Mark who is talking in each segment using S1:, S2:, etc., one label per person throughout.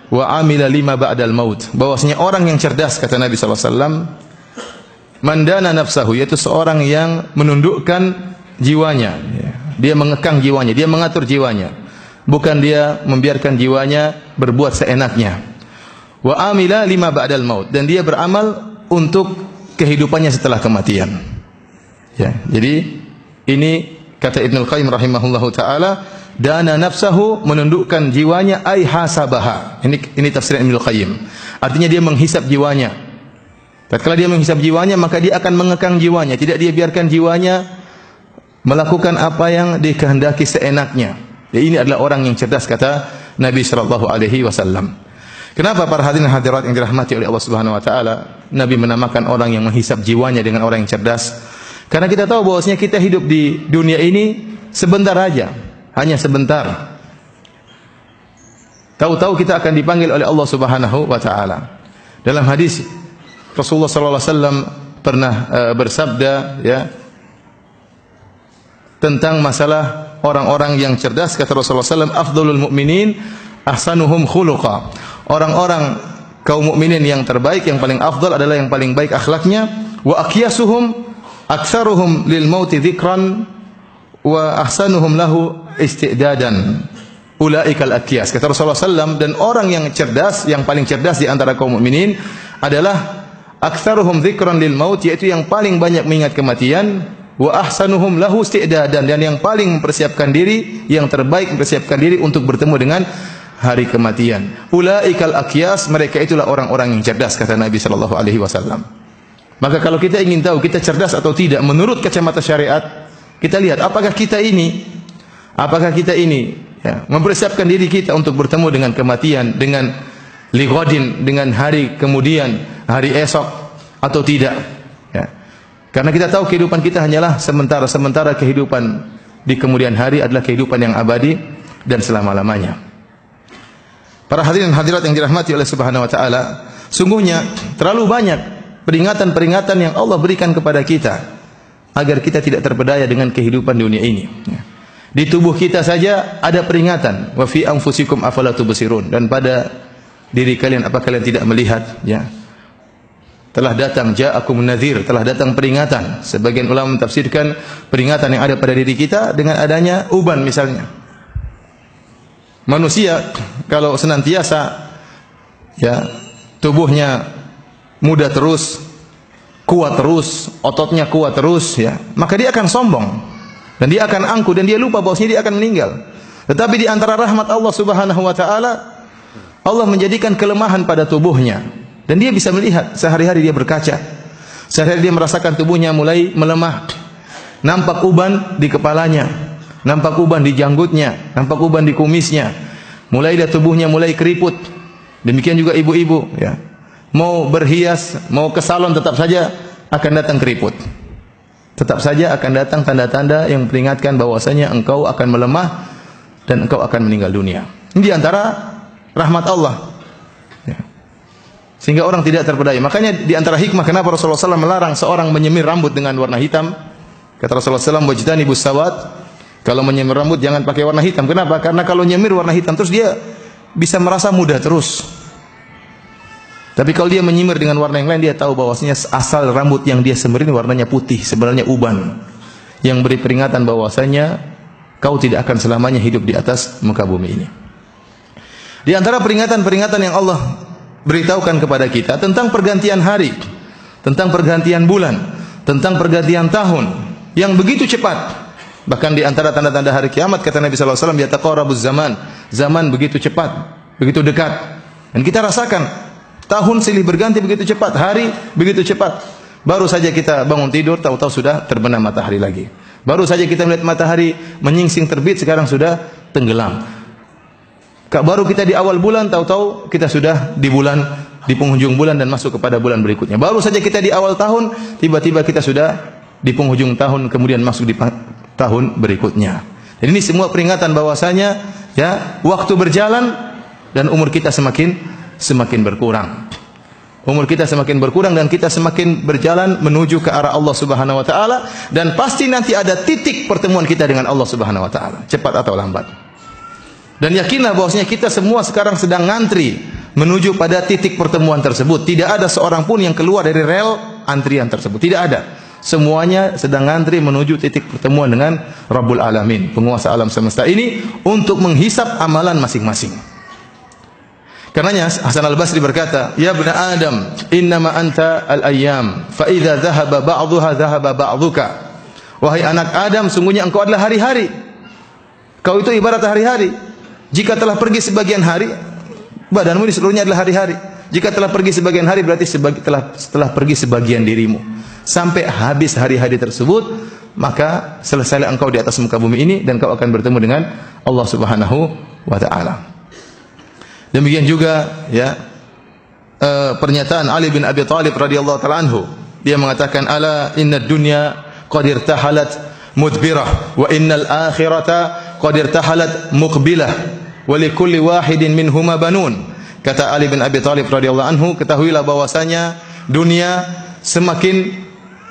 S1: wa amila lima ba'dal maut. Bahwasanya orang yang cerdas, kata Nabi sallallahu alaihi wasallam, mandana nafsahu, yaitu seorang yang menundukkan jiwanya. Dia mengekang jiwanya, dia mengatur jiwanya. Bukan dia membiarkan jiwanya berbuat seenaknya. Wa amila lima ba'dal maut, dan dia beramal untuk kehidupannya setelah kematian. Ya, jadi ini kata Ibnu Qayyim rahimahullahu taala, dana nafsahu, menundukkan jiwanya, ai hasabaha. Ini tafsir Ibnu Qayyim. Artinya dia menghisap jiwanya. Tatkala dia menghisap jiwanya, maka dia akan mengekang jiwanya, tidak dia biarkan jiwanya melakukan apa yang dikehendaki seenaknya. Ya, ini adalah orang yang cerdas, kata Nabi sallallahu alaihi wasallam. Kenapa para hadirin hadirat yang dirahmati oleh Allah Subhanahu wa taala, Nabi menamakan orang yang menghisap jiwanya dengan orang yang cerdas? Karena kita tahu bahwasanya kita hidup di dunia ini sebentar aja, hanya sebentar. Tahu-tahu kita akan dipanggil oleh Allah Subhanahu wa taala. Dalam hadis Rasulullah sallallahu alaihi wasallam pernah bersabda, ya, tentang masalah orang-orang yang cerdas, kata Rasulullah sallallahu alaihi wasallam, afdhalul mu'minin ahsanuhum khuluqa. Orang-orang kaum mukminin yang terbaik, yang paling afdal adalah yang paling baik akhlaknya. Wa aqyasuhum aktsaruhum lil mauti dzikran wa ahsanuhum lahu istidadan. Ulaikal aqyas. Kata Rasulullah sallallahu, dan orang yang cerdas, yang paling cerdas di antara kaum mukminin adalah aktsaruhum dzikran lil maut, yaitu yang paling banyak mengingat kematian, wa ahsanuhum lahu istidadan, dan yang paling mempersiapkan diri, yang terbaik mempersiapkan diri untuk bertemu dengan hari kematian. Ulaikal aqyas, mereka itulah orang-orang yang cerdas, kata Nabi sallallahu alaihi wasallam. Maka kalau kita ingin tahu kita cerdas atau tidak menurut kacamata syariat, kita lihat apakah kita ini ya, mempersiapkan diri kita untuk bertemu dengan kematian, dengan lighadin, dengan hari kemudian, hari esok, atau tidak, ya. Karena kita tahu kehidupan kita hanyalah sementara kehidupan di kemudian hari adalah kehidupan yang abadi dan selama-lamanya. Para hadirin hadirat yang dirahmati oleh Subhanahu wa taala, sungguhnya terlalu banyak peringatan-peringatan yang Allah berikan kepada kita agar kita tidak terpedaya dengan kehidupan dunia ini. Di tubuh kita saja ada peringatan, wa fi anfusikum afala tubsirun, dan pada diri kalian apa kalian tidak melihat, ya. Telah datang ja'akum nadhir, telah datang peringatan. Sebagian ulama mentafsirkan peringatan yang ada pada diri kita dengan adanya uban misalnya. Manusia kalau senantiasa, ya, tubuhnya muda terus, kuat terus, ototnya kuat terus, ya, maka dia akan sombong dan dia akan angkuh dan dia lupa bahwasanya dia akan meninggal. Tetapi di antara rahmat Allah Subhanahu wa taala, Allah menjadikan kelemahan pada tubuhnya dan dia bisa melihat, sehari-hari dia berkaca, sehari-hari dia merasakan tubuhnya mulai melemah, nampak uban di kepalanya, nampak uban di janggutnya, nampak uban di kumisnya, mulai dia tubuhnya mulai keriput. Demikian juga ibu-ibu, ya, mau berhias, mau ke salon, tetap saja akan datang keriput. Tetap saja akan datang tanda-tanda yang memperingatkan bahwasanya engkau akan melemah dan engkau akan meninggal dunia. Ini di antara rahmat Allah, ya, sehingga orang tidak terpedaya. Makanya di antara hikmah kenapa Rasulullah SAW melarang seorang menyemir rambut dengan warna hitam. Kata Rasulullah SAW, wajtanibus sawat, kalau menyemir rambut jangan pakai warna hitam. Kenapa? Karena kalau nyemir warna hitam terus dia bisa merasa muda terus. Tapi kalau dia menyimir dengan warna yang lain, dia tahu bahwasanya asal rambut yang dia semirin warnanya putih, sebenarnya uban, yang beri peringatan bahwasanya kau tidak akan selamanya hidup di atas muka bumi ini. Di antara peringatan-peringatan yang Allah beritahukan kepada kita tentang pergantian hari, tentang pergantian bulan, tentang pergantian tahun yang begitu cepat. Bahkan di antara tanda-tanda hari kiamat, kata Nabi sallallahu alaihi wasallam, yataqarabuz zaman, zaman begitu cepat, begitu dekat. Dan kita rasakan tahun silih berganti begitu cepat, hari begitu cepat. Baru saja kita bangun tidur, tahu-tahu sudah terbenam matahari lagi. Baru saja kita melihat matahari menyingsing terbit, sekarang sudah tenggelam. Baru kita di awal bulan, tahu-tahu kita sudah di penghujung bulan dan masuk kepada bulan berikutnya. Baru saja kita di awal tahun, tiba-tiba kita sudah di penghujung tahun, kemudian masuk di tahun berikutnya. Dan ini semua peringatan bahwasanya, ya, waktu berjalan dan umur kita semakin berkurang. Umur kita semakin berkurang dan kita semakin berjalan menuju ke arah Allah Subhanahu wa taala, dan pasti nanti ada titik pertemuan kita dengan Allah Subhanahu wa taala, cepat atau lambat. Dan yakinlah bahwasanya kita semua sekarang sedang ngantri menuju pada titik pertemuan tersebut. Tidak ada seorang pun yang keluar dari rel antrian tersebut. Tidak ada. Semuanya sedang ngantri menuju titik pertemuan dengan Rabbul Alamin, penguasa alam semesta ini, untuk menghisap amalan masing-masing. Karenanya Hasan Al-Basri berkata, "Ya ibna Adam, innama anta al-ayyam, fa idza dhahaba ba'dhuha dhahaba ba'dhuka." Wahai anak Adam, sungguhnya engkau adalah hari-hari. Kau itu ibarat hari-hari. Jika telah pergi sebagian hari, badanmu ini seluruhnya adalah hari-hari. Jika telah pergi sebagian hari, berarti telah pergi sebagian dirimu. Sampai habis hari-hari tersebut, maka selesailah engkau di atas muka bumi ini dan kau akan bertemu dengan Allah Subhanahu wa taala. Demikian juga ya pernyataan Ali bin Abi Thalib radhiyallahu taala anhu. Dia mengatakan, "Ala innad dunya qad irtahalat mudbirah wa innal akhirata qad irtahalat muqbilah wa likulli wahidin minhuma banun." Kata Ali bin Abi Thalib radhiyallahu anhu, ketahuilah bahwasanya dunia semakin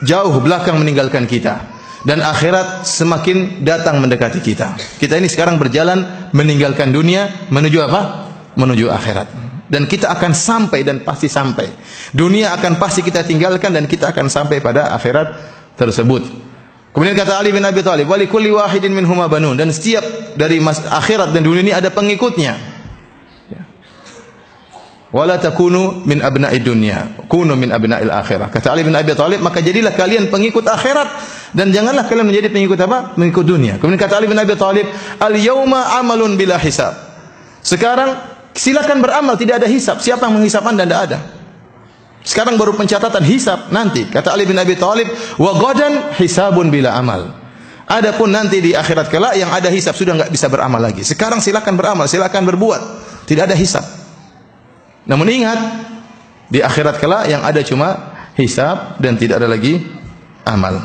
S1: jauh belakang meninggalkan kita dan akhirat semakin datang mendekati kita. Kita ini sekarang berjalan meninggalkan dunia menuju apa? Menuju akhirat. Dan kita akan sampai dan pasti sampai. Dunia akan pasti kita tinggalkan dan kita akan sampai pada akhirat tersebut. Kemudian kata Ali bin Abi Thalib, "Wa likulli wahidin minhuma banun." Dan setiap dari akhirat dan dunia ini ada pengikutnya. Wala takunu min abna'id dunya, kunu min abna'il akhirah. Kata Ali bin Abi Thalib, maka jadilah kalian pengikut akhirat dan janganlah kalian menjadi pengikut apa? Pengikut dunia. Kemudian kata Ali bin Abi Thalib, al-yauma amalun bila hisab. Sekarang silakan beramal, tidak ada hisab. Siapa yang menghisab Anda? Tidak ada. Sekarang baru pencatatan, hisab nanti. Kata Ali bin Abi Thalib, wa ghadan hisabun bila amal. Adapun nanti di akhirat kelak yang ada hisab, sudah enggak bisa beramal lagi. Sekarang silakan beramal, silakan berbuat. Tidak ada hisab. Namun ingat, di akhirat kelak yang ada cuma hisab dan tidak ada lagi amal.